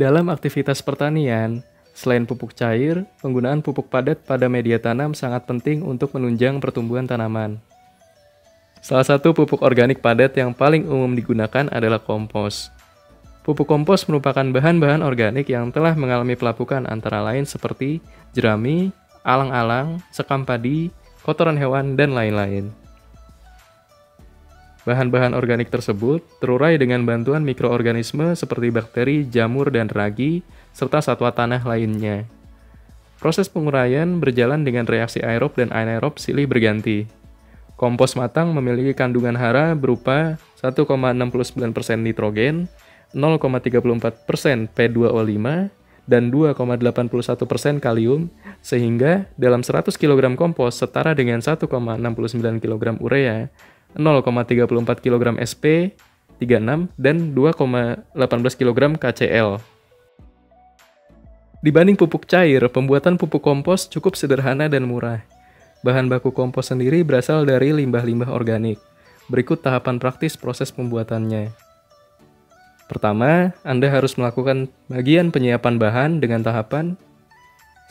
Dalam aktivitas pertanian, selain pupuk cair, penggunaan pupuk padat pada media tanam sangat penting untuk menunjang pertumbuhan tanaman. Salah satu pupuk organik padat yang paling umum digunakan adalah kompos. Pupuk kompos merupakan bahan-bahan organik yang telah mengalami pelapukan antara lain seperti jerami, alang-alang, sekam padi, kotoran hewan, dan lain-lain. Bahan-bahan organik tersebut terurai dengan bantuan mikroorganisme seperti bakteri, jamur, dan ragi, serta satwa tanah lainnya. Proses penguraian berjalan dengan reaksi aerob dan anaerob silih berganti. Kompos matang memiliki kandungan hara berupa 1,69% nitrogen, 0,34% P2O5, dan 2,81% kalium, sehingga dalam 100 kg kompos setara dengan 1,69 kg urea, 0,34 kg SP, 36, dan 2,18 kg KCl. Dibanding pupuk cair, pembuatan pupuk kompos cukup sederhana dan murah. Bahan baku kompos sendiri berasal dari limbah-limbah organik. Berikut tahapan praktis proses pembuatannya. Pertama, Anda harus melakukan bagian penyiapan bahan dengan tahapan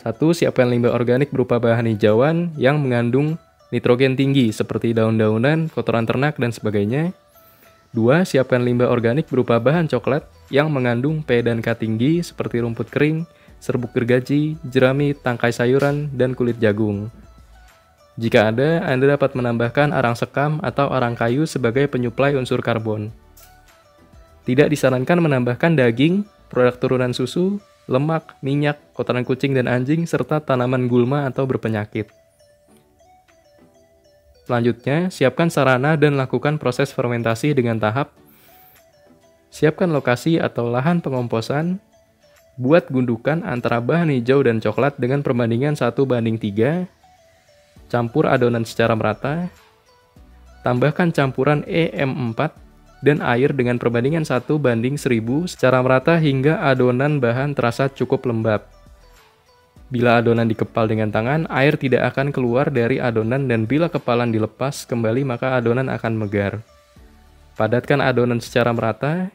1. Siapkan limbah organik berupa bahan hijauan yang mengandung nitrogen tinggi seperti daun-daunan, kotoran ternak, dan sebagainya. 2. Siapkan limbah organik berupa bahan coklat yang mengandung P dan K tinggi seperti rumput kering, serbuk gergaji, jerami, tangkai sayuran, dan kulit jagung. Jika ada, Anda dapat menambahkan arang sekam atau arang kayu sebagai penyuplai unsur karbon. Tidak disarankan menambahkan daging, produk turunan susu, lemak, minyak, kotoran kucing dan anjing, serta tanaman gulma atau berpenyakit. Selanjutnya, siapkan sarana dan lakukan proses fermentasi dengan tahap. Siapkan lokasi atau lahan pengomposan. Buat gundukan antara bahan hijau dan coklat dengan perbandingan 1:3. Campur adonan secara merata. Tambahkan campuran EM4 dan air dengan perbandingan 1:1000 secara merata hingga adonan bahan terasa cukup lembab. Bila adonan dikepal dengan tangan, air tidak akan keluar dari adonan dan bila kepalan dilepas kembali maka adonan akan megar. Padatkan adonan secara merata.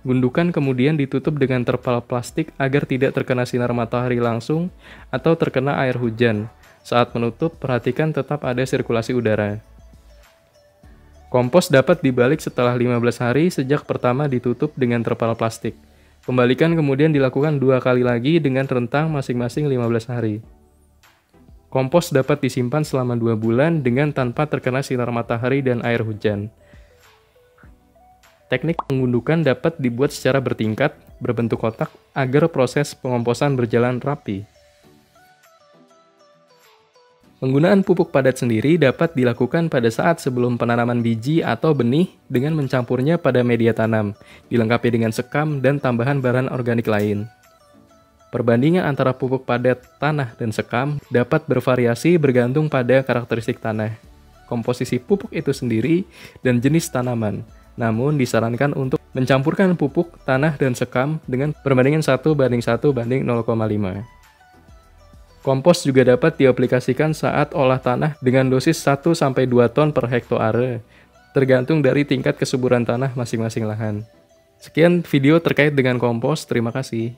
Gundukan kemudian ditutup dengan terpal plastik agar tidak terkena sinar matahari langsung atau terkena air hujan. Saat menutup, perhatikan tetap ada sirkulasi udara. Kompos dapat dibalik setelah 15 hari sejak pertama ditutup dengan terpal plastik. Pembalikan kemudian dilakukan 2 kali lagi dengan rentang masing-masing 15 hari. Kompos dapat disimpan selama 2 bulan dengan tanpa terkena sinar matahari dan air hujan. Teknik pengundukan dapat dibuat secara bertingkat, berbentuk kotak, agar proses pengomposan berjalan rapi. Penggunaan pupuk padat sendiri dapat dilakukan pada saat sebelum penanaman biji atau benih dengan mencampurnya pada media tanam, dilengkapi dengan sekam dan tambahan bahan organik lain. Perbandingan antara pupuk padat, tanah, dan sekam dapat bervariasi bergantung pada karakteristik tanah, komposisi pupuk itu sendiri, dan jenis tanaman. Namun disarankan untuk mencampurkan pupuk, tanah, dan sekam dengan perbandingan 1:1:0,5. Kompos juga dapat diaplikasikan saat olah tanah dengan dosis 1-2 ton per hektare, tergantung dari tingkat kesuburan tanah masing-masing lahan. Sekian video terkait dengan kompos, terima kasih.